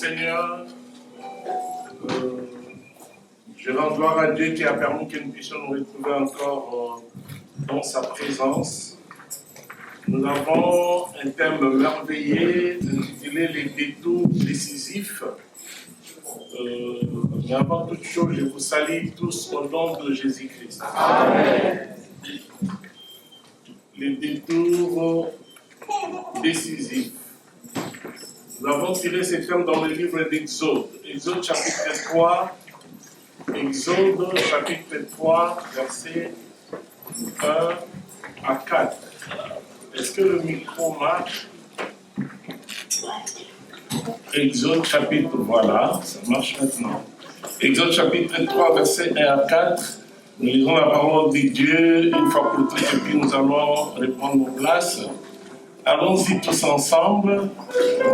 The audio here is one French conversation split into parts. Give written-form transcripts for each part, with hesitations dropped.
Seigneur. Je rends gloire à Dieu qui a permis que nous puissions nous retrouver encore dans sa présence. Nous avons un thème merveilleux intitulé les détours décisifs. Mais avant toute chose, je vous salue tous au nom de Jésus-Christ. Amen. Les détours décisifs. Nous avons tiré ces thèmes dans le livre d'Exode. Exode chapitre 3. Exode chapitre 3, versets 1 à 4. Est-ce que le micro marche? Exode chapitre, voilà, ça marche maintenant. Exode chapitre 3, versets 1 à 4. Nous lisons la parole de Dieu une fois pour toutes et puis nous allons reprendre nos places. Allons-y tous ensemble.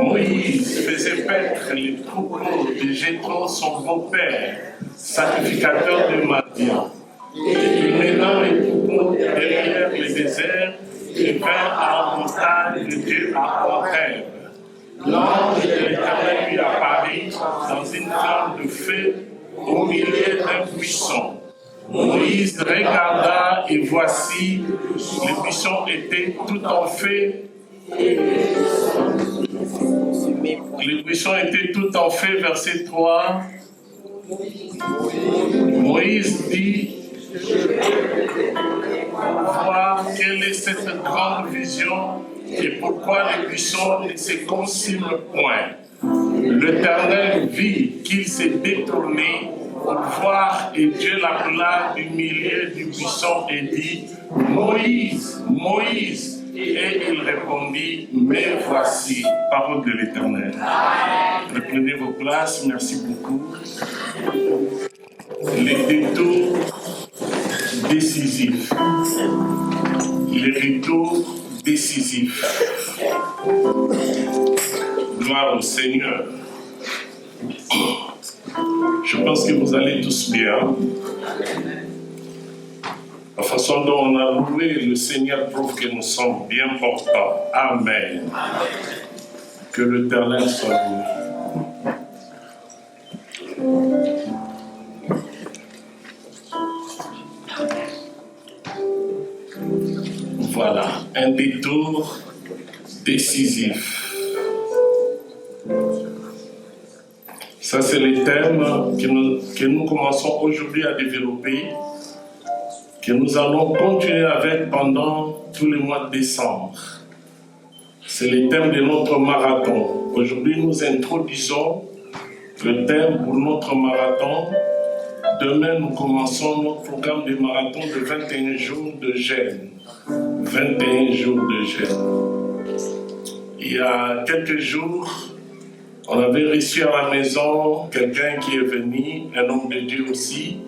Moïse faisait paître les troupeaux de Jéthro, son beau-père, sacrificateur de Madian. Il mena les troupeaux derrière le désert et vint à la montagne de Dieu à Horeb. L'ange de l'Éternel lui apparut dans une flamme de feu au milieu d'un buisson. Moïse regarda et voici, le buisson était tout en feu. Le buisson était tout en feu, verset 3. Moïse dit, voir quelle est cette grande vision et pourquoi le buisson ne se consume point. L'Éternel vit qu'il s'est détourné pour voir et Dieu l'appela du milieu du buisson et dit, Moïse, Moïse. Et il répondit, mais voici, parole de l'Éternel. Reprenez vos places, merci beaucoup. Les détours décisifs. Les détours décisifs. Gloire au Seigneur. Je pense que vous allez tous bien. La façon dont on a loué le Seigneur prouve que nous sommes bien portants. Amen. Que l'Éternel soit loué. Voilà, un détour décisif. Ça, c'est le thème que nous commençons aujourd'hui à développer, que nous allons continuer avec pendant tout le mois de décembre. C'est le thème de notre marathon. Aujourd'hui, nous introduisons le thème pour notre marathon. Demain, nous commençons notre programme de marathon de 21 jours de jeûne. 21 jours de jeûne. Il y a quelques jours, on avait reçu à la maison quelqu'un qui est venu, un homme de Dieu aussi.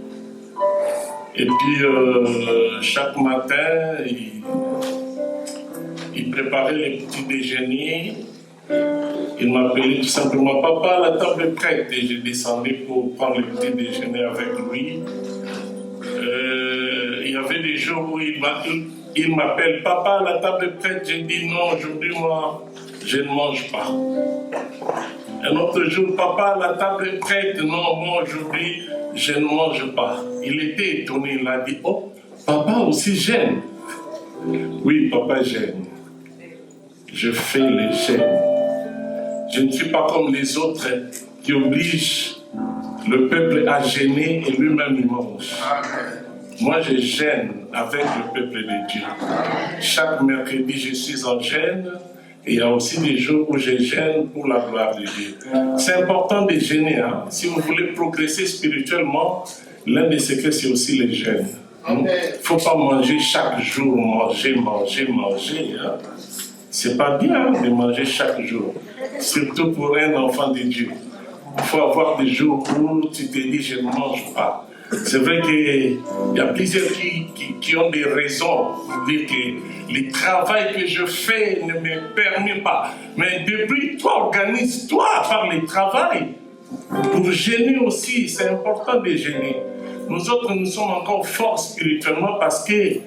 Et puis, chaque matin, il préparait les petits déjeuners. Il m'appelait tout simplement, papa, la table est prête. Et je descendais pour prendre le petit déjeuner avec lui. Il y avait des jours où il m'appelle, papa, la table est prête. J'ai dit non, aujourd'hui, moi, je ne mange pas. Un autre jour, papa, la table est prête. Non, moi, aujourd'hui, je ne mange pas. Il était étonné, il a dit, oh, papa aussi jeûne. Oui, papa jeûne. Je fais les jeûnes. Je ne suis pas comme les autres qui obligent le peuple à jeûner et lui-même il mange. Moi, je jeûne avec le peuple de Dieu. Chaque mercredi, je suis en jeûne. Et il y a aussi des jours où je jeûne pour la gloire de Dieu. C'est important de jeûner. Hein? Si vous voulez progresser spirituellement, l'un des secrets, c'est aussi le jeûne. Il ne faut pas manger chaque jour, manger. Hein? C'est pas bien de manger chaque jour. Surtout pour un enfant de Dieu. Il faut avoir des jours où tu te dis, je ne mange pas. C'est vrai qu'il y a plusieurs qui ont des raisons pour dire que le travail que je fais ne me permet pas. Mais depuis, toi, organise-toi par le travail. Pour jeûner aussi, c'est important de jeûner. Nous autres, nous sommes encore forts spirituellement parce que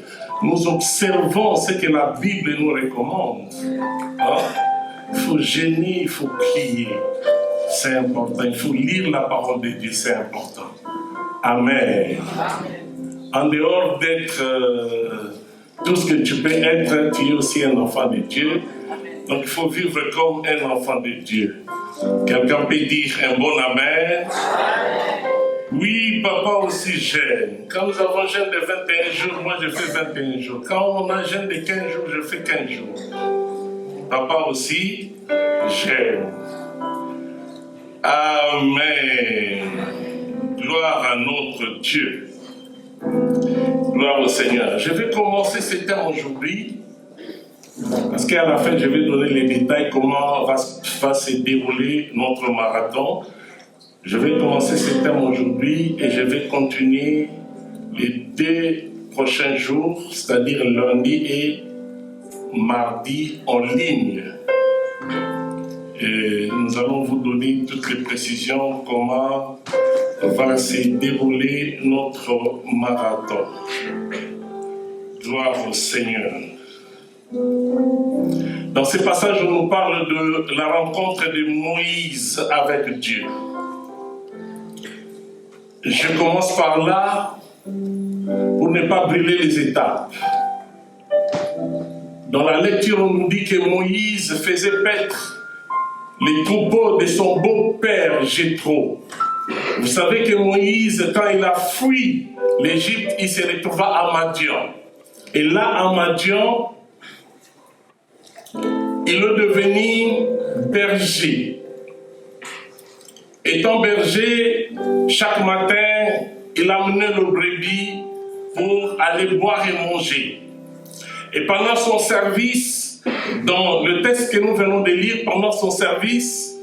nous observons ce que la Bible nous recommande. Hein? Il faut jeûner, il faut prier. C'est important. Il faut lire la parole de Dieu, c'est important. Amen. En dehors d'être tout ce que tu peux être, tu es aussi un enfant de Dieu. Donc il faut vivre comme un enfant de Dieu. Quelqu'un peut dire un bon amen. Oui, papa aussi jeûne. Quand nous avons jeûne de 21 jours, moi je fais 21 jours. Quand on a jeûne de 15 jours, je fais 15 jours. Papa aussi jeûne. Amen. Gloire à notre Dieu. Gloire au Seigneur. Je vais commencer ce thème aujourd'hui. Parce qu'à la fin, je vais donner les détails comment va se dérouler notre marathon. Je vais commencer ce thème aujourd'hui et je vais continuer les 2 prochains jours, c'est-à-dire lundi et mardi en ligne. Et nous allons vous donner toutes les précisions comment va se dérouler notre marathon. Gloire au Seigneur. Dans ce passage, on nous parle de la rencontre de Moïse avec Dieu. Je commence par là pour ne pas brûler les étapes. Dans la lecture, on nous dit que Moïse faisait paître les troupeaux de son beau-père Jéthro. Vous savez que Moïse, quand il a fui l'Égypte, il se retrouva à Madian. Et là, à Madian, il est devenu berger. Étant berger, chaque matin, il amenait le brebis pour aller boire et manger. Et pendant son service, dans le texte que nous venons de lire, pendant son service,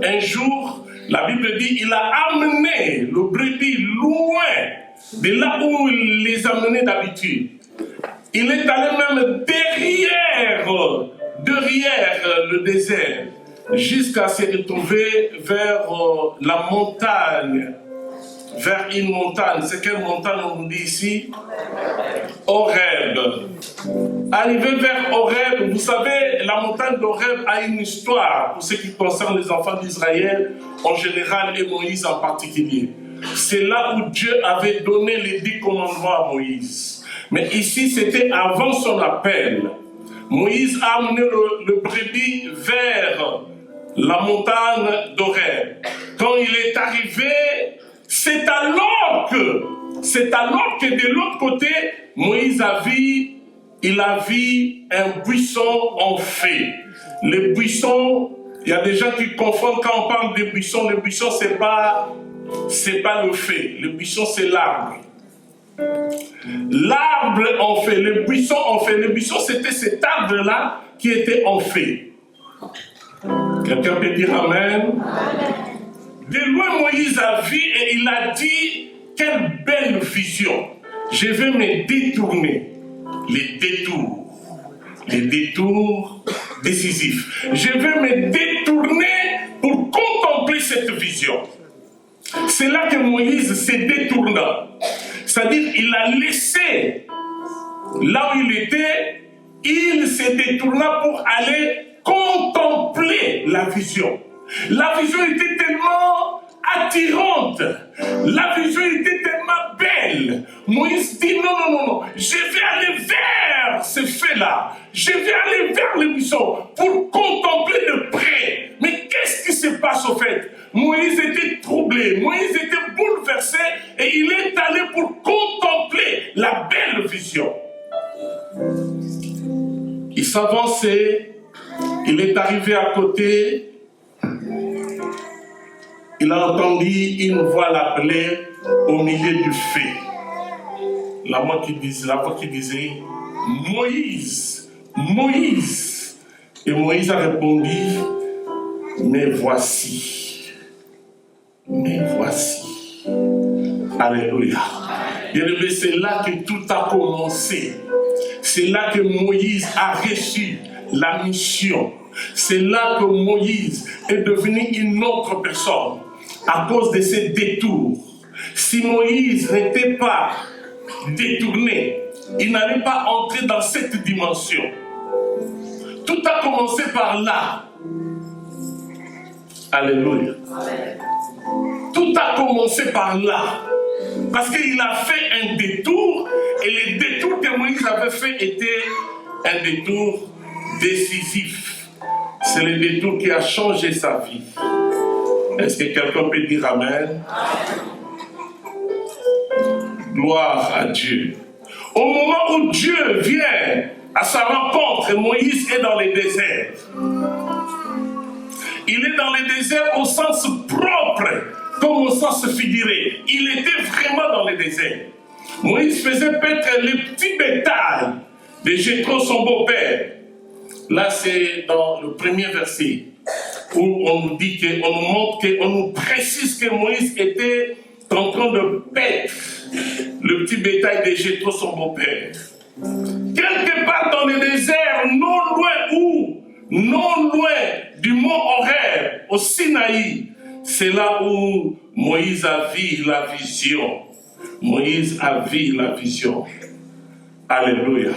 un jour, la Bible dit, il a amené le brebis loin de là où il les amenait d'habitude. Il est allé même derrière le désert, jusqu'à se retrouver vers la montagne, vers une montagne. C'est quelle montagne on nous dit ici? Horeb. Arrivé vers Horeb, vous savez, la montagne d'Horeb a une histoire pour ce qui concerne les enfants d'Israël en général et Moïse en particulier. C'est là où Dieu avait donné les 10 commandements à Moïse. Mais ici, c'était avant son appel. Moïse a amené le brebis vers la montagne d'Horeb. Quand il est arrivé, c'est alors que de l'autre côté, Moïse a vu un buisson en feu. Les buissons, il y a des gens qui confondent quand on parle de buissons. Le buisson, c'est pas le feu. Le buisson, c'est l'arbre. L'arbre en feu, le buisson en feu. Le buisson, c'était cet arbre-là qui était en feu. Quelqu'un peut dire Amen? De loin, Moïse a vu et il a dit, quelle belle vision. Je vais me détourner. Les détours décisifs. Je vais me détourner pour contempler cette vision. C'est là que Moïse s'est détourna. C'est-à-dire, il a laissé là où il était, il se détourna pour aller contempler la vision. La vision était tellement attirante. La vision était tellement belle. Moïse dit non. Je vais aller vers ce fait-là. Je vais aller vers le buisson pour contempler de près. Mais qu'est-ce qui se passe au fait? Moïse était troublé. Moïse était bouleversé et il est allé pour contempler la belle vision. Il s'avançait. Il est arrivé à côté. Il a entendu une voix l'appeler au milieu du feu. La voix qui disait Moïse, Moïse. Et Moïse a répondu, mais voici. Alléluia. Bien-aimé, c'est là que tout a commencé. C'est là que Moïse a reçu la mission. C'est là que Moïse est devenu une autre personne à cause de ses détours. Si Moïse n'était pas détourné, il n'allait pas entrer dans cette dimension. Tout a commencé par là. Alléluia. Tout a commencé par là. Parce qu'il a fait un détour, et le détour que Moïse avait fait était un détour décisif. C'est le détour qui a changé sa vie. Est-ce que quelqu'un peut dire Amen? Gloire à Dieu. Au moment où Dieu vient à sa rencontre, Moïse est dans le désert. Il est dans le désert au sens propre, comme au sens figuré. Il était vraiment dans le désert. Moïse faisait paître les petits bétails de Jéthro, son beau-père. Là, c'est dans le premier verset, où on nous dit qu'on nous montre, qu'on nous précise que Moïse était en train de paître le petit bétail de Jéthro, son beau-père. Quelque part dans le désert, non loin du mont Horeb, au Sinaï, c'est là où Moïse a vu la vision. Moïse a vu la vision. Alléluia.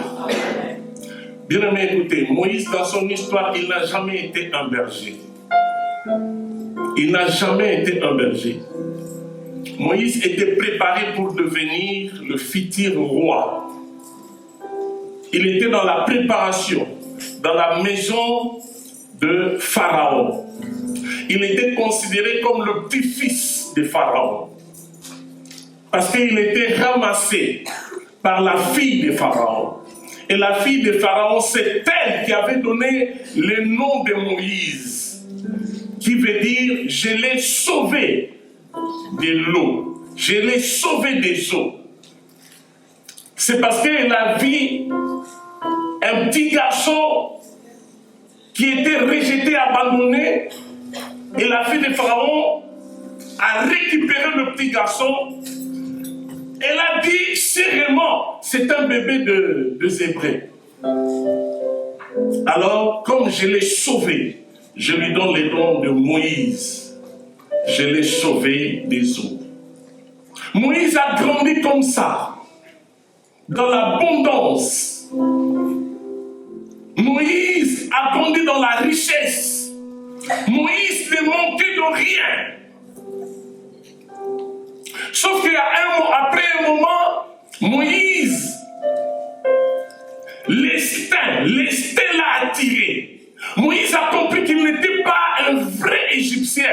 Bien-aimé, écoutez, Moïse, dans son histoire, il n'a jamais été un berger. Il n'a jamais été un berger. Moïse était préparé pour devenir le futur roi. Il était dans la préparation, dans la maison de Pharaon. Il était considéré comme le petit-fils de Pharaon. Parce qu'il était ramassé par la fille de Pharaon. Et la fille de Pharaon, c'est elle qui avait donné le nom de Moïse, qui veut dire « je l'ai sauvé de l'eau, je l'ai sauvé des eaux ». C'est parce qu'elle a vu un petit garçon qui était rejeté, abandonné, et la fille de Pharaon a récupéré le petit garçon. Elle a dit sérieusement, c'est un bébé de Zébré. Alors, comme je l'ai sauvé, je lui donne les noms de Moïse. Je l'ai sauvé des eaux. Moïse a grandi comme ça, dans l'abondance. Moïse a grandi dans la richesse. Moïse ne manquait de rien. Sauf qu'après un moment, Moïse, l'instinct l'a attiré. Moïse a compris qu'il n'était pas un vrai Égyptien.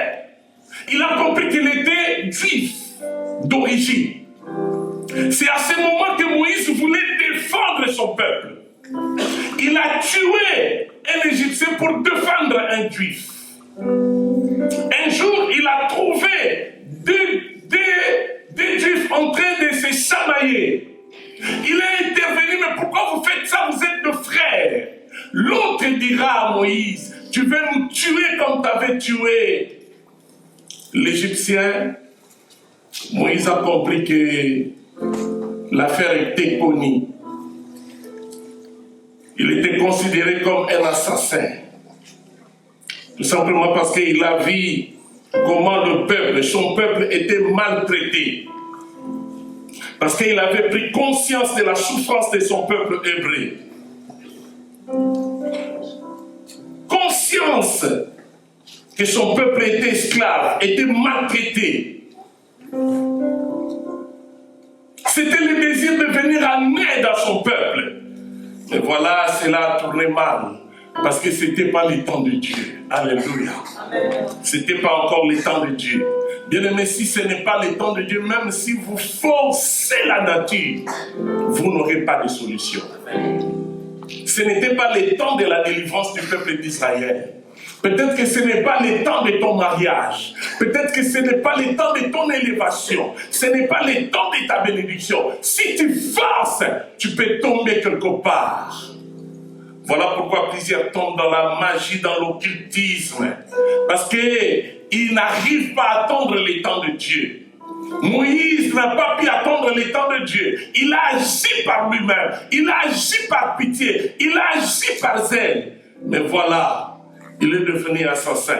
Il a compris qu'il était juif d'origine. C'est à ce moment que Moïse voulait défendre son peuple. Il a tué un Égyptien pour défendre un juif. Un jour, il a trouvé des juifs en train de se chamailler. Il a intervenu, mais pourquoi vous faites ça? Vous êtes deux frères. L'autre dira à Moïse, tu veux nous tuer comme tu avais tué l'Égyptien. Moïse a compris que l'affaire était connue. Il était considéré comme un assassin. Tout simplement parce qu'il a vu comment son peuple était maltraité. Parce qu'il avait pris conscience de la souffrance de son peuple hébreu. Conscience que son peuple était esclave, était maltraité. C'était le désir de venir en aide à son peuple. Et voilà, cela a tourné mal. Parce que ce n'était pas le temps de Dieu. Alléluia. Ce n'était pas encore le temps de Dieu. Bien-aimé, si ce n'est pas le temps de Dieu, même si vous forcez la nature, vous n'aurez pas de solution. Ce n'était pas le temps de la délivrance du peuple d'Israël. Peut-être que ce n'est pas le temps de ton mariage. Peut-être que ce n'est pas le temps de ton élévation. Ce n'est pas le temps de ta bénédiction. Si tu forces, tu peux tomber quelque part. Voilà pourquoi plusieurs tombent dans la magie, dans l'occultisme. Parce qu'ils n'arrivent pas à attendre le temps de Dieu. Moïse n'a pas pu attendre le temps de Dieu. Il a agi par lui-même. Il a agi par pitié. Il a agi par zèle. Mais voilà, il est devenu assassin.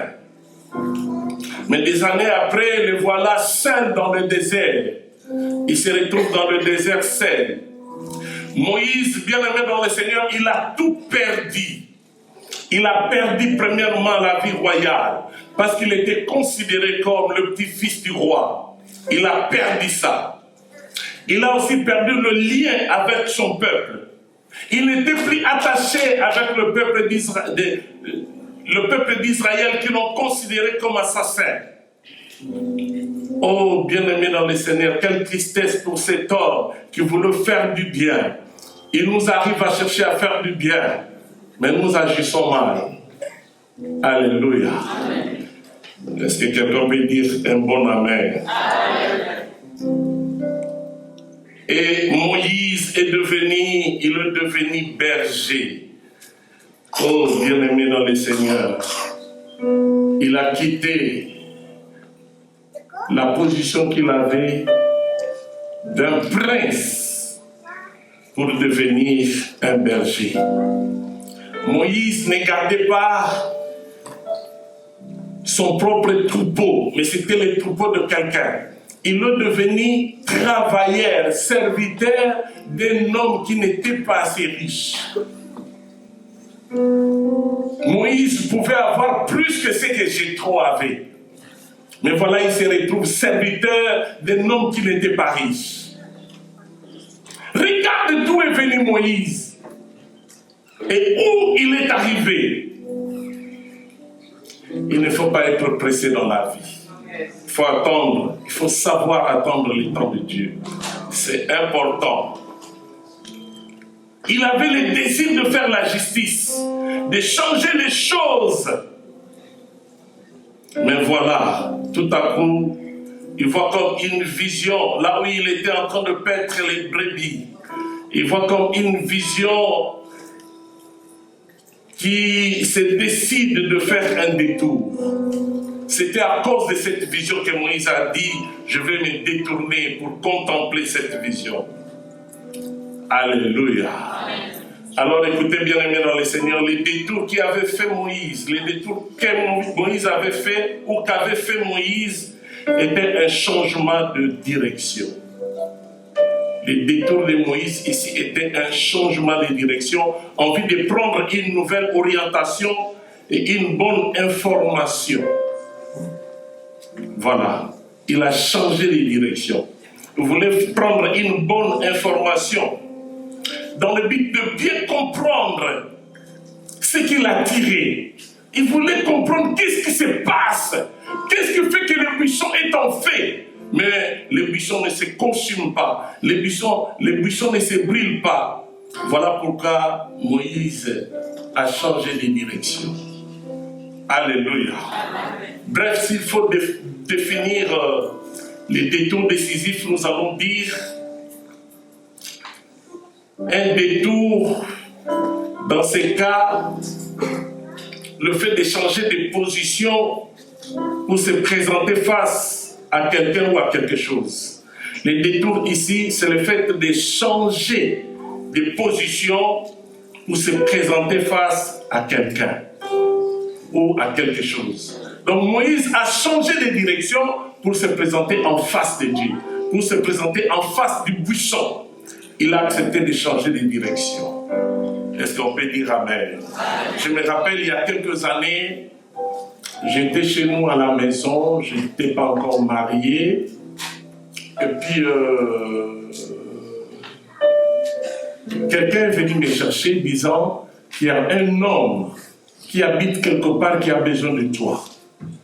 Mais des années après, le voilà seul dans le désert. Il se retrouve dans le désert seul. Moïse, bien-aimé dans le Seigneur, il a tout perdu. Il a perdu premièrement la vie royale parce qu'il était considéré comme le petit-fils du roi. Il a perdu ça. Il a aussi perdu le lien avec son peuple. Il n'était plus attaché avec le peuple d'Israël qui l'ont considéré comme assassin. Oh, bien-aimé dans le Seigneur, quelle tristesse pour cet homme qui voulait faire du bien. Il nous arrive à chercher à faire du bien, mais nous agissons mal. Alléluia. Est-ce que quelqu'un peut dire un bon amen? Et Moïse est devenu berger. Oh, bien-aimé dans le Seigneur, il a quitté la position qu'il avait d'un prince pour devenir un berger. Moïse ne gardait pas son propre troupeau, mais c'était le troupeau de quelqu'un. Il est devenu travailleur, serviteur d'un homme qui n'était pas assez riche. Moïse pouvait avoir plus que ce que Jéthro avait. Mais voilà, il se retrouve serviteur d'un homme qui n'était pas riche. Regarde d'où est venu Moïse et où il est arrivé. Il ne faut pas être pressé dans la vie. Il faut attendre, il faut savoir attendre le temps de Dieu. C'est important. Il avait le désir de faire la justice, de changer les choses. Mais voilà, tout à coup, il voit comme une vision, là où il était en train de paître les brebis. Il voit comme une vision qui se décide de faire un détour. C'était à cause de cette vision que Moïse a dit, je vais me détourner pour contempler cette vision. Alléluia. Alors écoutez bien aimés dans le Seigneur, les détours qu'avait fait Moïse, les détours que Moïse avait fait ou qu'avait fait Moïse étaient un changement de direction. Les détours de Moïse ici étaient un changement de direction en vue de prendre une nouvelle orientation et une bonne information. Voilà, il a changé de direction. Il voulait prendre une bonne information dans le but de bien comprendre ce qu'il a tiré. Il voulait comprendre qu'est-ce qui se passe, qu'est-ce qui fait que le buisson est en feu. Mais le buisson ne se consume pas, le buisson ne se brûle pas. Voilà pourquoi Moïse a changé de direction. Alléluia. Bref, s'il faut définir les détours décisifs, nous allons dire un détour, dans ces cas, le fait de changer de position pour se présenter face à quelqu'un ou à quelque chose. Le détour ici, c'est le fait de changer de position pour se présenter face à quelqu'un ou à quelque chose. Donc Moïse a changé de direction pour se présenter en face de Dieu, pour se présenter en face du buisson. Il a accepté de changer de direction. Est-ce qu'on peut dire Amen? Je me rappelle, il y a quelques années, j'étais chez nous à la maison, je n'étais pas encore marié. Et puis, quelqu'un est venu me chercher disant qu'il y a un homme qui habite quelque part qui a besoin de toi.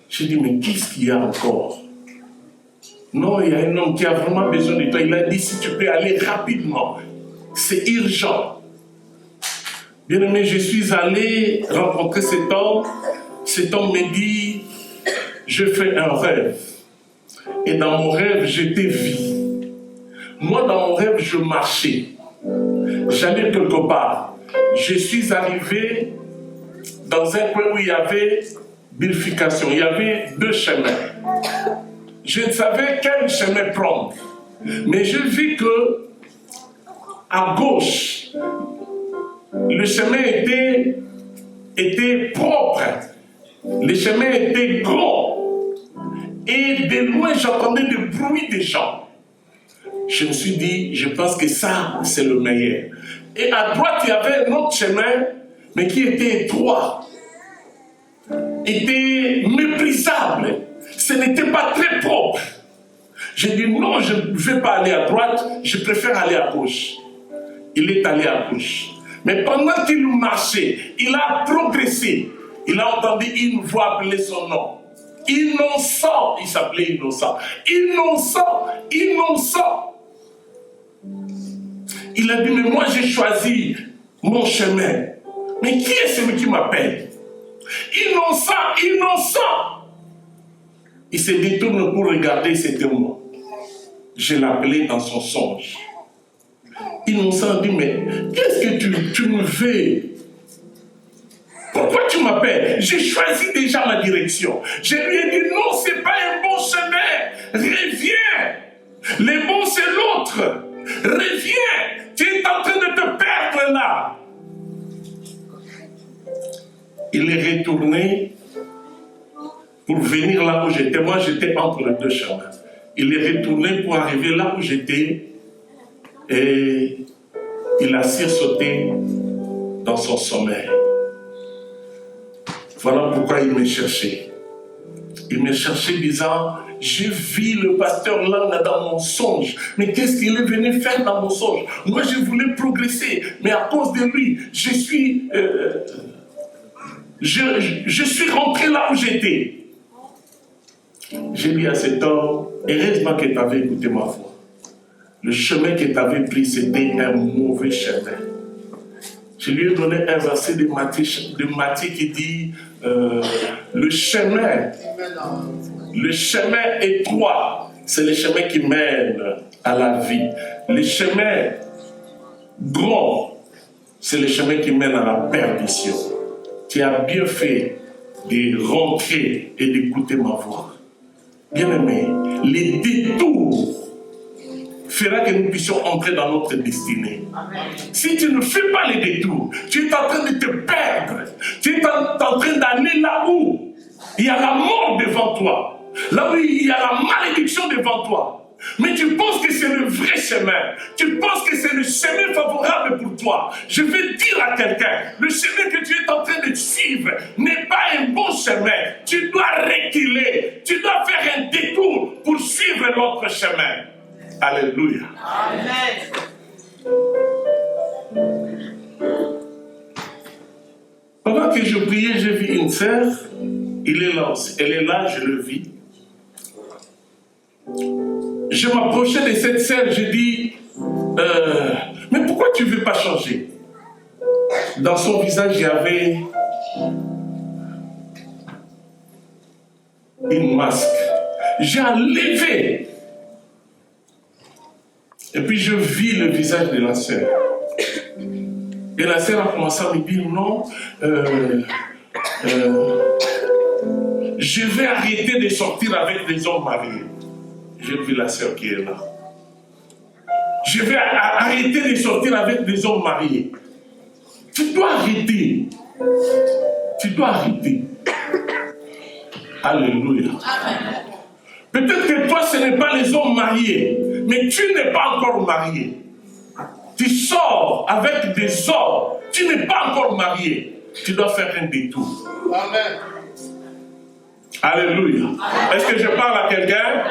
J'ai dit, mais qu'est-ce qu'il y a encore? Non, il y a un homme qui a vraiment besoin de toi. Il a dit, si tu peux aller rapidement, c'est urgent. Bien aimé, je suis allé rencontrer cet homme. Cet homme me dit, je fais un rêve. Et dans mon rêve, je t'ai vu. Moi, dans mon rêve, je marchais. J'allais quelque part. Je suis arrivé dans un coin où il y avait bifurcation. Il y avait deux chemins. Je ne savais quel chemin prendre. Mais je vis que à gauche, le chemin était propre. Le chemin était grand. Et de loin, j'entendais le bruit des gens. Je me suis dit, je pense que ça, c'est le meilleur. Et à droite, il y avait un autre chemin mais qui était étroit, était méprisable. Ce n'était pas très propre. J'ai dit non, je ne vais pas aller à droite, je préfère aller à gauche. Il est allé à gauche. Mais pendant qu'il marchait, il a progressé. Il a entendu une voix appeler son nom. Innocent, il s'appelait Innocent. Innocent, Innocent. Il a dit, mais moi j'ai choisi mon chemin. Mais qui est celui qui m'appelle? Innocent, Innocent. Il se détourne pour regarder, c'était moi. Je l'appelais dans son songe. Innocent dit, mais qu'est-ce que tu me fais? Pourquoi tu m'appelles? J'ai choisi déjà ma direction. Je lui ai dit, non, ce n'est pas un bon chemin. Reviens. Le bon, c'est l'autre. Reviens. Tu es en train de te perdre là. Il est retourné pour venir là où j'étais. Moi, j'étais entre les deux chemins. Il est retourné pour arriver là où j'étais. Et il a sursauté dans son sommeil. Voilà pourquoi il me cherchait. Il me cherchait disant, j'ai vu le pasteur Lang dans mon songe. Mais qu'est-ce qu'il est venu faire dans mon songe? Moi, je voulais progresser, mais à cause de lui, je suis rentré là où j'étais. J'ai dit à cet homme, heureusement que tu avais écouté ma voix. Le chemin que tu avais pris, c'était un mauvais chemin. Je lui ai donné un verset de Matthieu qui dit le chemin étroit, c'est le chemin qui mène à la vie. Le chemin grand, c'est le chemin qui mène à la perdition. Tu as bien fait de rentrer et d'écouter ma voix. Bien-aimé, les détours fera que nous puissions entrer dans notre destinée. Amen. Si tu ne fais pas les détours, tu es en train de te perdre. Tu es en train d'aller là où il y a la mort devant toi. Là où il y a la malédiction devant toi. Mais tu penses que c'est le vrai chemin. Tu penses que c'est le chemin favorable pour toi. Je vais dire à quelqu'un, le chemin que tu es en train de suivre n'est pas un bon chemin. Tu dois reculer. Tu dois faire un détour pour suivre l'autre chemin. Alléluia. Amen. Pendant que je priais, j'ai vu une sœur. Elle est là, je le vis. Je m'approchais de cette sœur, je dis, mais pourquoi tu ne veux pas changer? Dans son visage, il y avait une masque. J'ai enlevé. Et puis je vis le visage de la sœur. Et la sœur a commencé à me dire, non, je vais arrêter de sortir avec des hommes mariés. J'ai vu la sœur qui est là. Je vais arrêter de sortir avec des hommes mariés. Tu dois arrêter. Tu dois arrêter. Alléluia. Peut-être que toi, ce n'est pas les hommes mariés, mais tu n'es pas encore marié. Tu sors avec des hommes, tu n'es pas encore marié. Tu dois faire un détour. Amen. Alléluia. Amen. Est-ce que je parle à quelqu'un?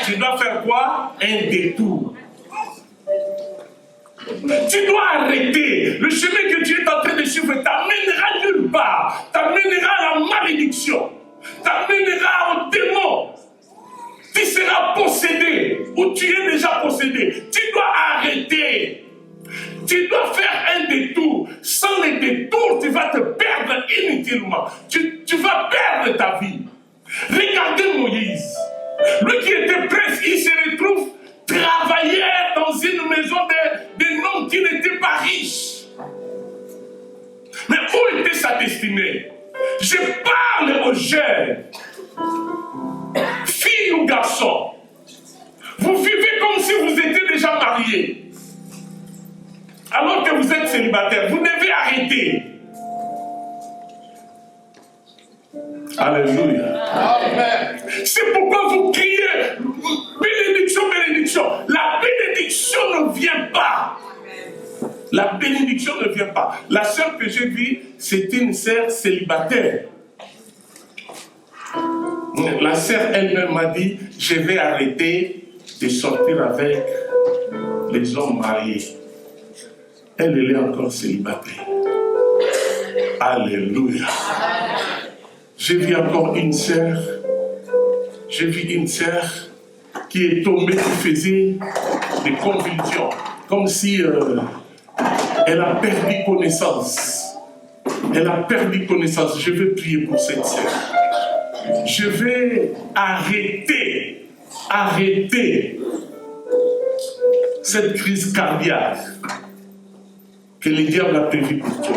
Tu dois faire quoi? Un détour. Tu dois arrêter. Le chemin que tu es en train de suivre t'amènera nulle part. T'amènera à la malédiction. T'amènera au démon. Tu seras possédé ou tu es déjà possédé. Tu dois arrêter. Tu dois faire un détour. Sans le détour, tu vas te perdre inutilement. Tu vas perdre ta vie. Regardez Moïse. Lui qui était prince, il se retrouve travailleur dans une maison d'un homme qui n'était pas riche. Mais où était sa destinée? Je parle aux jeunes, filles ou garçons. Vous vivez comme si vous étiez déjà mariés. Alors que vous êtes célibataire, vous devez arrêter. Alléluia. Amen. C'est pourquoi vous criez bénédiction, bénédiction. La bénédiction ne vient pas. La bénédiction ne vient pas. La sœur que j'ai vue, c'était une sœur célibataire. La sœur elle-même m'a dit, je vais arrêter de sortir avec les hommes mariés. Elle est encore célibataire. Alléluia. J'ai vu encore une sœur. J'ai vu une sœur qui est tombée, qui faisait des convulsions. Comme si elle a perdu connaissance. Elle a perdu connaissance. Je vais prier pour cette sœur. Je vais arrêter cette crise cardiaque que le diable a prévue pour toi.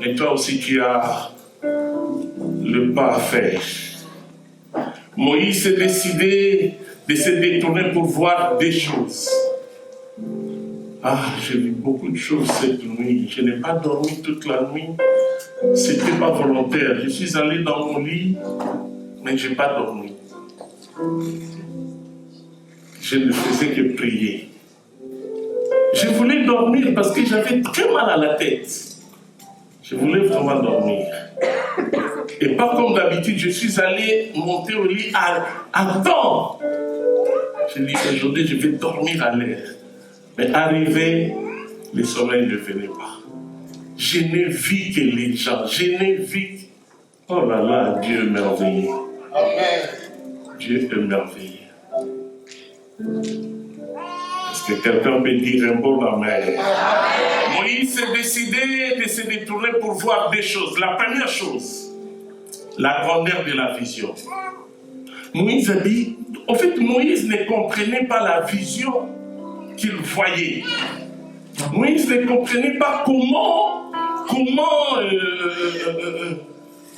Et toi aussi, tu as le pas à faire. Moïse s'est décidé de se détourner pour voir des choses. Ah, j'ai vu beaucoup de choses cette nuit. Je n'ai pas dormi toute la nuit. Ce n'était pas volontaire. Je suis allé dans mon lit, mais je n'ai pas dormi. Je ne faisais que prier. Je voulais dormir parce que j'avais très mal à la tête. Je voulais vraiment dormir. Et pas comme d'habitude, je suis allé monter au lit à temps. Je dis aujourd'hui, je vais dormir à l'air. Mais arrivé, le sommeil ne venait pas. Je n'ai vu que les gens, je n'ai vu. Oh là là, Dieu est merveilleux. Amen. Dieu est merveilleux. Est-ce que quelqu'un peut dire un bon amen? Moïse s'est décidé de se détourner pour voir des choses. La première chose, la grandeur de la vision. Moïse a dit, en fait, Moïse ne comprenait pas la vision qu'il voyait. Moïse ne comprenait pas comment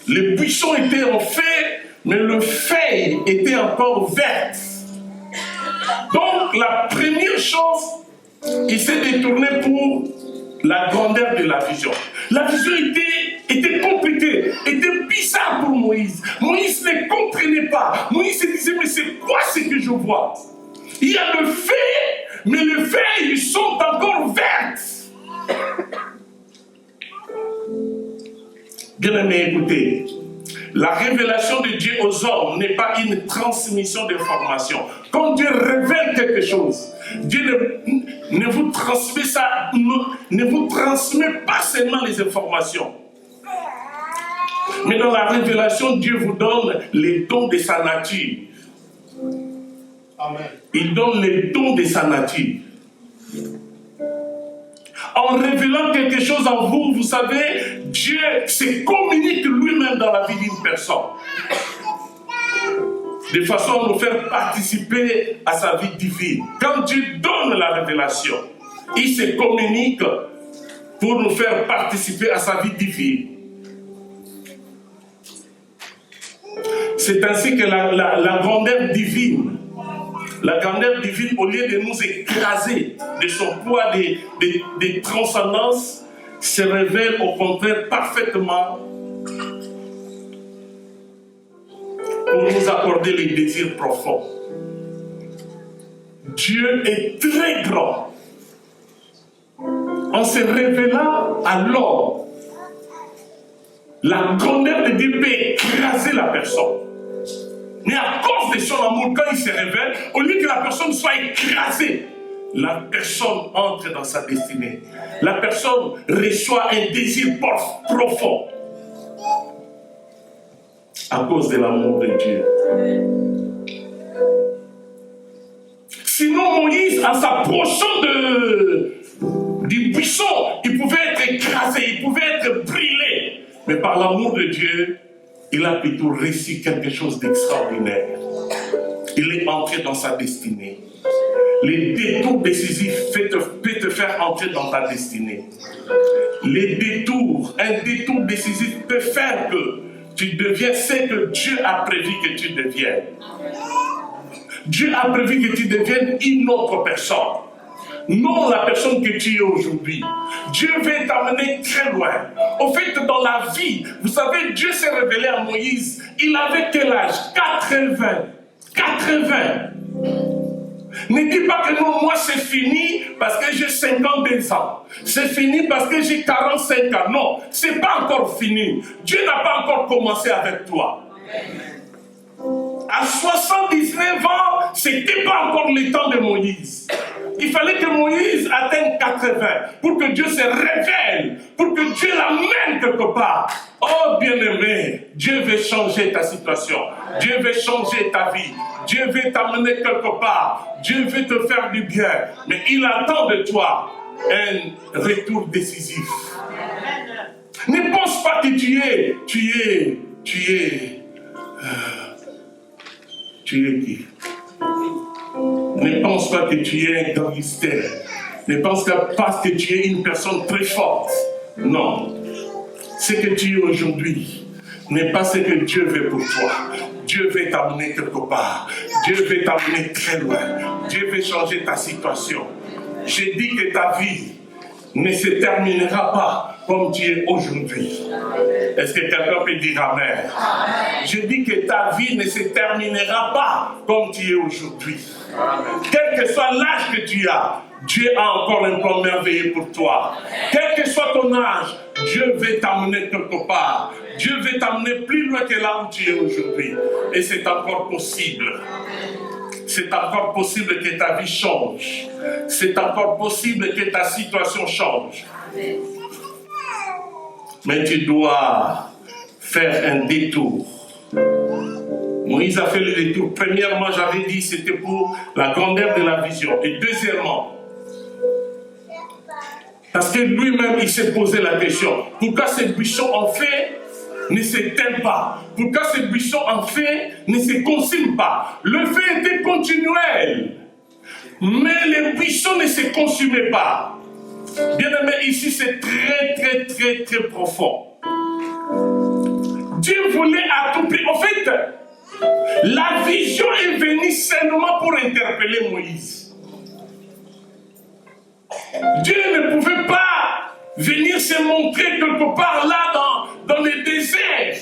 les buissons étaient en feu, mais le feuille était encore verte. Donc, la première chose, il s'est détourné pour la grandeur de la vision. La vision était compliquée, était bizarre pour Moïse. Moïse ne comprenait pas. Moïse se disait, mais c'est quoi ce que je vois? Il y a le feu, mais les feuilles sont encore vertes. Bien aimé, écoutez, la révélation de Dieu aux hommes n'est pas une transmission d'informations. Quand Dieu révèle quelque chose, Dieu ne vous transmet ça, ne vous transmet pas seulement les informations. Mais dans la révélation, Dieu vous donne les dons de sa nature. Amen. Il donne les dons de sa nature. En révélant quelque chose en vous, vous savez, Dieu se communique lui-même dans la vie d'une personne. De façon à nous faire participer à sa vie divine. Quand Dieu donne la révélation, il se communique pour nous faire participer à sa vie divine. C'est ainsi que la grandeur divine, au lieu de nous écraser de son poids de transcendance, se révèle au contraire parfaitement pour nous accorder les désirs profonds. Dieu est très grand. En se révélant à l'homme, la grandeur de Dieu peut écraser la personne. Mais à cause de son amour, quand il se révèle, au lieu que la personne soit écrasée, la personne entre dans sa destinée. La personne reçoit un désir profond. À cause de l'amour de Dieu. Sinon, Moïse, en s'approchant du buisson, il pouvait être écrasé, il pouvait être brûlé. Mais par l'amour de Dieu, il a plutôt réussi quelque chose d'extraordinaire. Il est entré dans sa destinée. Les détours décisifs peuvent te faire entrer dans ta destinée. Les détours, un détour décisif peut faire que tu deviens ce que Dieu a prévu que tu deviennes. Dieu a prévu que tu deviennes une autre personne. Non la personne que tu es aujourd'hui. Dieu veut t'amener très loin. Au fait, dans la vie, vous savez, Dieu s'est révélé à Moïse. Il avait quel âge? 80. Ne dis pas que non, moi c'est fini parce que j'ai 52 ans. C'est fini parce que j'ai 45 ans. Non, c'est pas encore fini. Dieu n'a pas encore commencé avec toi. À 79 ans, c'était pas encore le temps de Moïse. Il fallait que Moïse atteigne 80 pour que Dieu se révèle, pour que Dieu l'amène quelque part. Oh bien-aimé, Dieu veut changer ta situation. Dieu veut changer ta vie. Dieu veut t'amener quelque part. Dieu veut te faire du bien. Mais il attend de toi un retour décisif. Ne pense pas que tu es qui? Ne pense pas que tu es un gangster. Ne pense pas que tu es une personne très forte. Non. Ce que tu es aujourd'hui n'est pas ce que Dieu veut pour toi. Dieu veut t'amener quelque part. Dieu veut t'amener très loin. Dieu veut changer ta situation. J'ai dit que ta vie ne se terminera pas comme tu es aujourd'hui. Est-ce que quelqu'un peut dire Amen? Je dis que ta vie ne se terminera pas comme tu es aujourd'hui. Quel que soit l'âge que tu as, Dieu a encore un plan merveilleux pour toi. Quel que soit ton âge, Dieu veut t'amener quelque part. Dieu veut t'amener plus loin que là où tu es aujourd'hui. Et c'est encore possible. C'est encore possible que ta vie change. C'est encore possible que ta situation change. Mais tu dois faire un détour. Moïse a fait le détour. Premièrement, j'avais dit, c'était pour la grandeur de la vision. Et deuxièmement, parce que lui-même, il s'est posé la question, pourquoi ces buissons en feu ne s'éteignent pas? Pourquoi ces buissons en feu ne se consument pas? Le feu était continuel, mais les buissons ne se consumaient pas. Bien aimé, ici c'est très profond. Dieu voulait à tout prix. En fait, la vision est venue seulement pour interpeller Moïse. Dieu ne pouvait pas venir se montrer quelque part là dans le désert.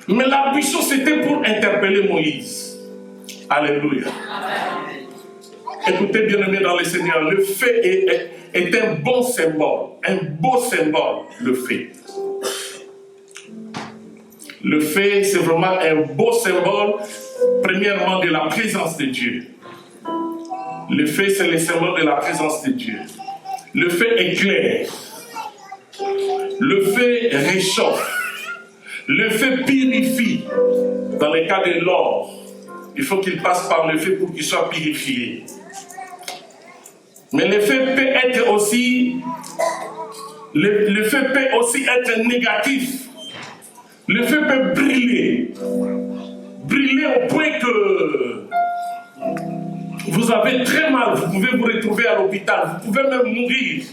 Mais la vision c'était pour interpeller Moïse. Alléluia. Écoutez bien aimé dans le Seigneur, le fait est un bon symbole, un beau symbole, le fait. Le fait, c'est vraiment un beau symbole, premièrement, de la présence de Dieu. Le fait, c'est le symbole de la présence de Dieu. Le fait éclaire. Le fait réchauffe. Le fait purifie. Dans le cas de l'or, il faut qu'il passe par le feu pour qu'il soit purifié. Mais le feu peut être aussi, le feu peut aussi être négatif. Le feu peut brûler. Brûler au point que vous avez très mal, vous pouvez vous retrouver à l'hôpital, vous pouvez même mourir.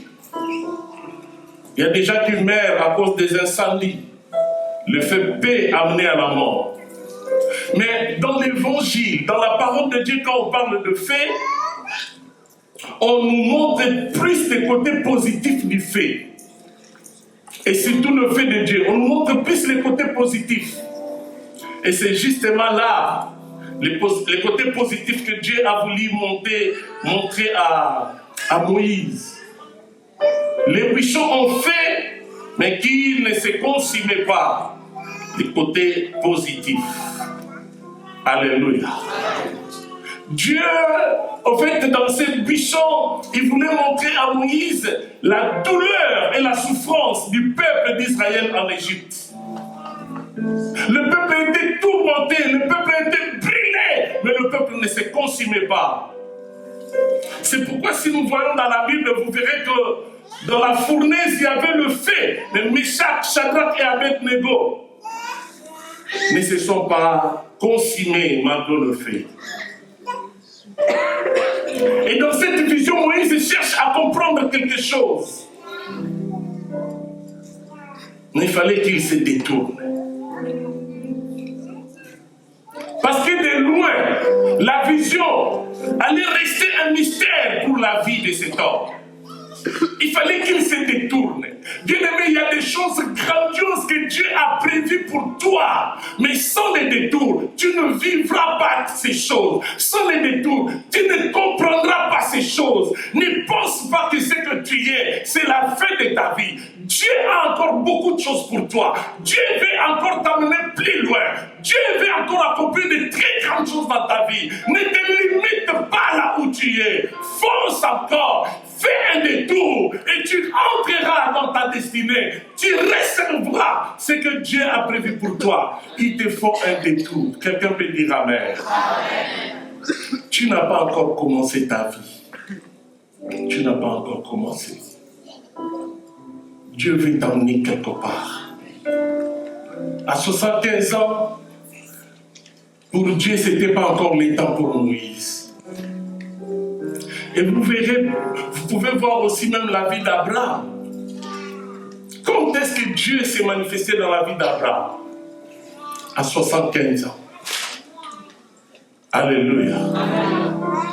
Il y a des gens qui meurent à cause des incendies. Le feu peut amener à la mort. Mais dans l'évangile, dans la parole de Dieu, quand on parle de feu, on nous montre plus les côtés positifs du feu. Et surtout le feu de Dieu, on nous montre plus les côtés positifs. Et c'est justement là, les côtés positifs que Dieu a voulu montrer à Moïse. Les buissons ont fait, mais qu'ils ne se consumaient pas. Les côtés positifs. Alléluia. Dieu, au fait, dans ces buissons, il voulait montrer à Moïse la douleur et la souffrance du peuple d'Israël en Égypte. Le peuple était tourmenté, le peuple était brûlé, mais le peuple ne se consumait pas. C'est pourquoi si nous voyons dans la Bible, vous verrez que dans la fournaise, il y avait le feu, les Meshach, Shadrach et Abednego ne se sont pas consumés malgré le feu. Et dans cette vision, Moïse cherche à comprendre quelque chose. Mais il fallait qu'il se détourne. Parce que de loin, la vision allait rester un mystère pour la vie de cet homme. Il fallait qu'il se détourne. Bien aimé, il y a des choses grandioses que Dieu a prévues pour toi. Mais sans les détours, tu tu ne vivras pas ces choses. Sans les détours, tu ne comprendras pas ces choses. Ne pense pas que ce que tu es, c'est la fin de ta vie. Dieu a encore beaucoup de choses pour toi. Dieu veut encore t'amener plus loin. Dieu veut encore accomplir de très grandes choses dans ta vie. Ne te limite pas là où tu es. Fonce encore. Fais un détour et tu entreras dans ta destinée. Tu recevras ce que Dieu a prévu pour toi. Il te faut un détour. Quelqu'un peut dire Amen. Tu n'as pas encore commencé ta vie. Tu n'as pas encore commencé. Dieu veut t'emmener quelque part. À 75 ans, pour Dieu, ce n'était pas encore le temps pour Moïse. Et vous verrez, vous pouvez voir aussi même la vie d'Abraham. Quand est-ce que Dieu s'est manifesté dans la vie d'Abraham? À 75 ans. Alléluia.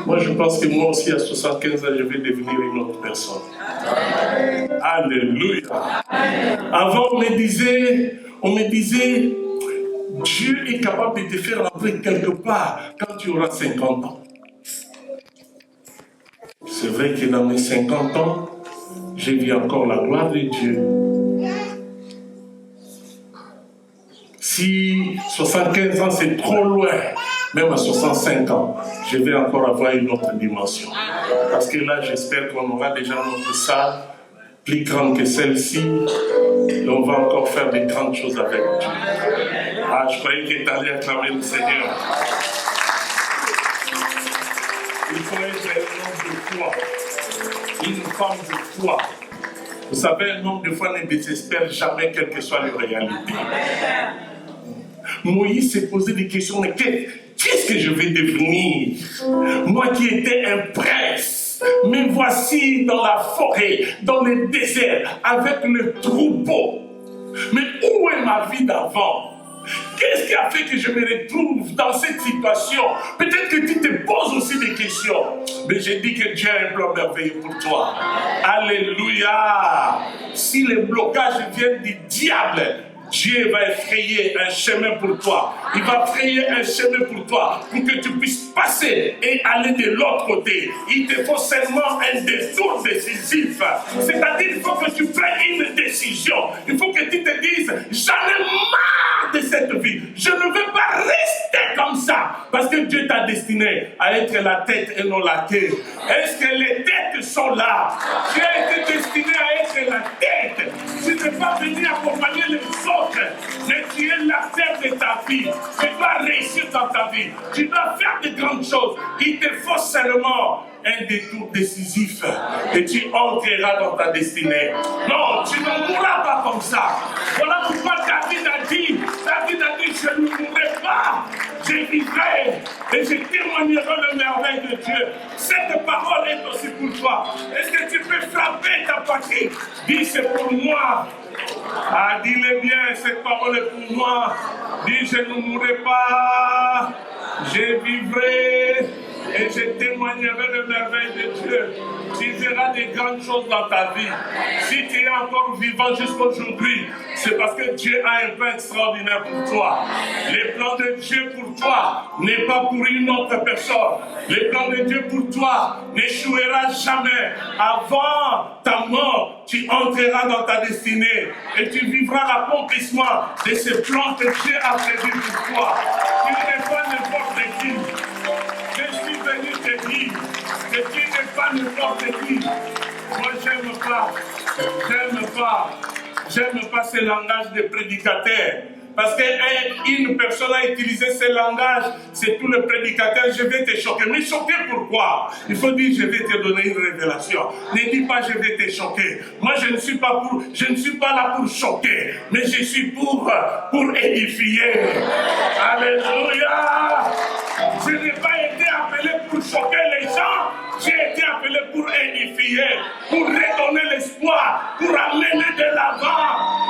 Moi, je pense que moi aussi, à 75 ans, je vais devenir une autre personne. Alléluia. Avant, on me disait, Dieu est capable de te faire entrer quelque part quand tu auras 50 ans. C'est vrai que dans mes 50 ans, j'ai vu encore la gloire de Dieu. Si 75 ans c'est trop loin, même à 65 ans, je vais encore avoir une autre dimension. Parce que là, j'espère qu'on aura déjà notre salle plus grande que celle-ci. Et on va encore faire des grandes choses avec Dieu. Ah, je croyais qu'il était allé acclamer le Seigneur. Il faut être un homme de foi, une femme de foi. Vous savez, un homme de foi ne désespère jamais, quelle que soit la réalité. Moïse s'est posé des questions, mais qu'est-ce que je vais devenir? Moi qui étais un prince, me voici dans la forêt, dans le désert, avec le troupeau. Mais où est ma vie d'avant? Qu'est-ce qui a fait que je me retrouve dans cette situation? Peut-être que tu te poses aussi des questions. Mais j'ai dit que Dieu a un plan merveilleux pour toi. Alléluia. Si les blocages viennent du diable, Dieu va effrayer un chemin pour toi. Il va frayer un chemin pour toi pour que tu puisses passer et aller de l'autre côté. Il te faut seulement un détour décisif. C'est-à-dire qu'il faut que tu prennes une décision. Il faut que tu te dises, j'en ai marre de cette vie. Je ne veux pas rester comme ça. Parce que Dieu t'a destiné à être la tête et non la tête. Est-ce que les têtes sont là? Tu as été destiné à être la tête. Tu n'es pas venu accompagner les autres, mais tu es la tête de ta vie. Tu dois réussir dans ta vie. Tu dois faire de grandes choses. Il te faut seulement un détour décisif et tu entreras dans ta destinée. Non, tu ne mourras pas comme ça. Voilà pourquoi David a dit, je ne mourrai pas, je vivrai et je témoignerai le merveille de Dieu. Cette parole est aussi pour toi. Est-ce que tu peux frapper ta patrie? Dis, c'est pour moi. Ah, dis-le bien, cette parole est pour moi. Dis, je ne mourrai pas, je vivrai et je témoignerai le merveille de Dieu. Tu verras des grandes choses dans ta vie. Si tu es encore vivant jusqu'aujourd'hui, c'est parce que Dieu a un plan extraordinaire pour toi. Les plans de Dieu pour toi n'est pas pour une autre personne. Les plans de Dieu pour toi n'échouera jamais. Avant ta mort, tu entreras dans ta destinée et tu vivras l'accomplissement de ce plan que Dieu a prévu pour toi. Tu n'es pas n'importe qui. Je suis venu te dire que tu n'es pas n'importe qui. Moi, j'aime pas ce langage de prédicateur. Parce qu'une personne a utilisé ce langage, c'est tout le prédicateur, je vais te choquer. Mais choquer pourquoi? Il faut dire, je vais te donner une révélation. Ne dis pas, je vais te choquer. Moi, je ne suis pas là pour choquer, mais je suis pour édifier. Alléluia! Je n'ai pas été appelé pour choquer les gens, j'ai été appelé pour édifier, pour redonner l'espoir, pour amener de l'avant.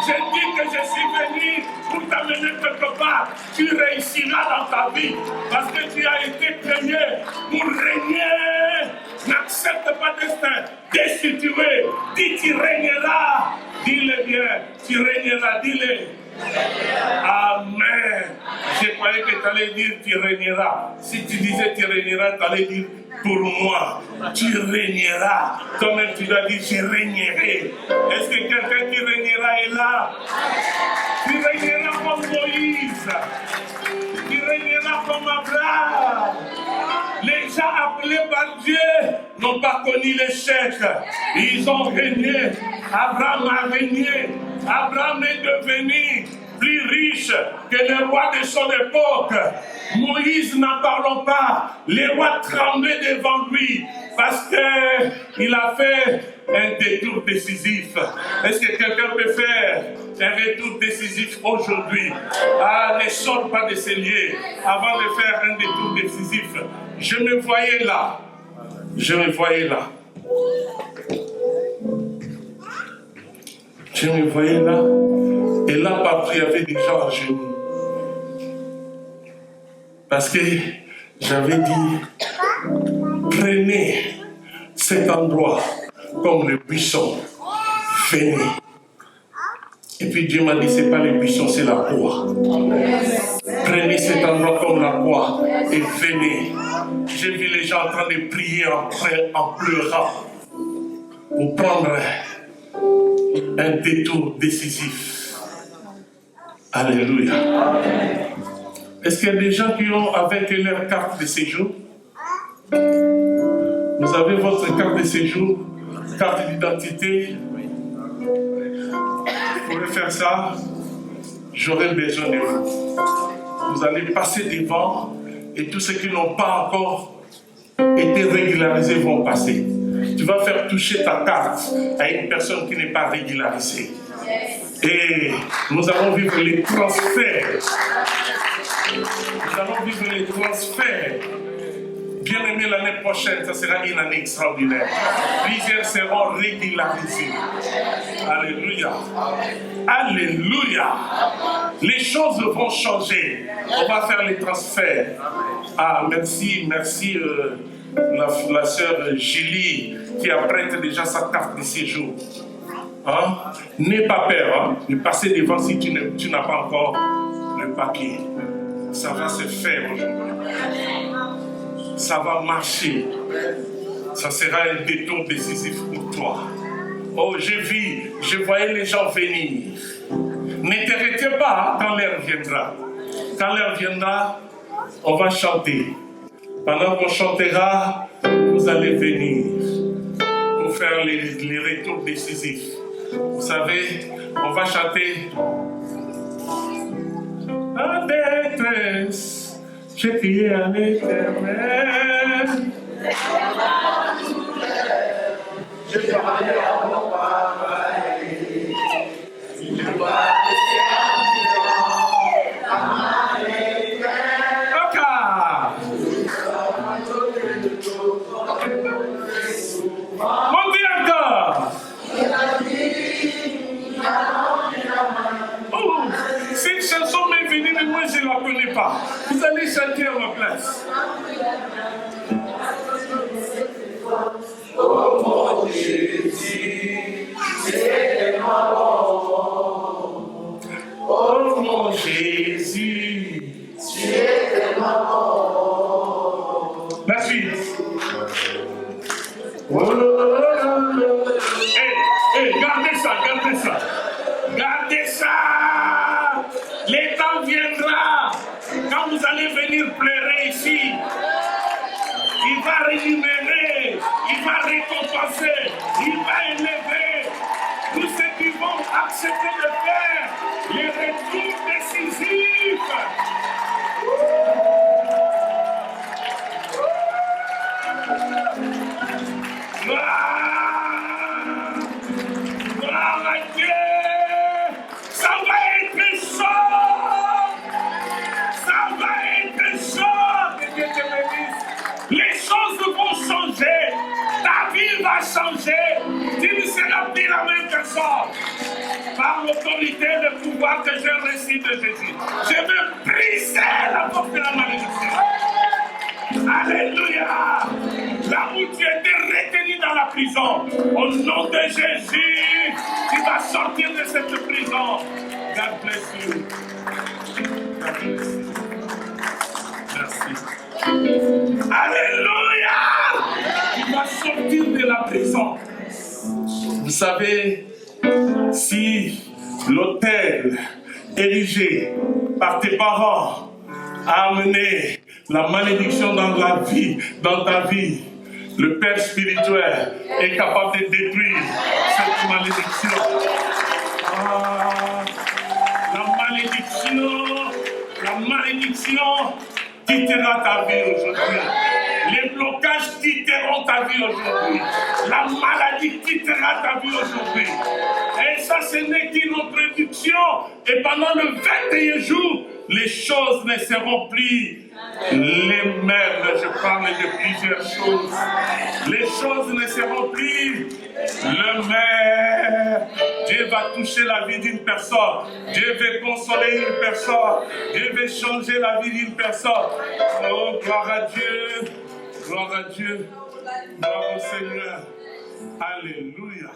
Je dis que je suis venu pour t'amener quelque part. Tu réussiras dans ta vie parce que tu as été créé pour régner. N'accepte pas d'être destitué. Dis, tu régneras. Dis-le bien, tu régneras. Dis-le. Amen. Je croyais que tu allais dire tu régneras. Si tu disais tu régneras, tu allais dire pour moi, tu régneras. Toi-même, tu dois dire je régnerai. Est-ce que quelqu'un qui régnera est là? Tu régneras comme Moïse. Tu régneras comme Abraham. Les gens appelés par Dieu n'ont pas connu l'échec. Ils ont régné. Abraham a régné. Abraham est devenu plus riche que les rois de son époque. Moïse, n'en parlons pas. Les rois tremblaient devant lui parce qu'il a fait un détour décisif. Est-ce que quelqu'un peut faire un retour décisif aujourd'hui? Ne sors pas de ces lieux avant de faire un détour décisif. Je me voyais là. Je me voyais là. Je me voyais là. Et là, partout, il y avait des gens à genoux. Parce que j'avais dit, prenez cet endroit comme le buisson. Venez. Et puis Dieu m'a dit, ce n'est pas le buisson, c'est la croix. Prenez cet endroit comme la croix et venez. J'ai vu les gens en train de prier en pleurant pour prendre un détour décisif. Alléluia. Est-ce qu'il y a des gens qui ont avec leur carte de séjour? Vous avez votre carte de séjour, carte d'identité. Vous pouvez faire ça. J'aurai besoin de vous. Vous allez passer devant et tous ceux qui n'ont pas encore été régularisés vont passer. Tu vas faire toucher ta carte à une personne qui n'est pas régularisée. Et nous allons vivre les transferts. Nous allons vivre les transferts. Bien aimé, l'année prochaine, ça sera une année extraordinaire. Plusieurs seront régularisés. Alléluia. Alléluia. Les choses vont changer. On va faire les transferts. Ah, merci la sœur Julie qui apprête déjà sa carte de séjour. Hein? N'aie pas peur de passer devant si tu n'as pas encore le papier. Ça va se faire aujourd'hui. Ça va marcher. Ça sera un détour décisif pour toi. Oh, je voyais les gens venir. Ne te retiens pas quand l'heure viendra. Quand l'heure viendra, on va chanter. Pendant qu'on chantera, vous allez venir pour faire les retours décisifs. Vous savez, on va chanter. La détresse, j'ai crié à l'Éternel. Je parlais à mon pareil. Je dois laisser à ma Éternel. Montez encore. Oh, cette chanson m'est venue, mais moi je ne la connais pas. Vous allez chanter à ma place. Oh mon Jésus, c'est tellement bon. Oh mon Jésus, c'est tellement bon. La suite. Gardez ça, gardez ça. Gardez ça. Le temps viendra. Quand vous allez venir pleurer ici, il va rémunérer, il va récompenser, il va élever tous ceux qui vont accepter de faire les retours décisifs. Gloire à Dieu! Ça va être chaud! Ça va être chaud! Que Dieu te bénisse! Les choses vont changer! Ta vie va changer! Tu ne seras plus la même personne! Par l'autorité et le pouvoir que j'ai reçu de Jésus, je veux briser la porte de la malédiction! Alléluia! Là où tu étais retenu dans la prison, au nom de Jésus, tu vas sortir de cette prison. God bless you. God bless you. Merci. Alléluia! Tu vas sortir de la prison. Vous savez, si l'autel érigé par tes parents a amené la malédiction dans la vie, dans ta vie, le Père spirituel est capable de détruire cette malédiction. Ah, la malédiction quittera ta vie aujourd'hui. Les blocages quitteront ta vie aujourd'hui. La maladie quittera ta vie aujourd'hui. Et ça, ce n'est qu'une prédiction. Et pendant le 21 jour, les choses ne seront plus les mêmes. Je parle de plusieurs choses. Les choses ne seront plus les mêmes. Dieu va toucher la vie d'une personne. Dieu va consoler une personne. Dieu va changer la vie d'une personne. Oh, gloire à Dieu. Gloire à Dieu. Gloire au Seigneur. Alléluia.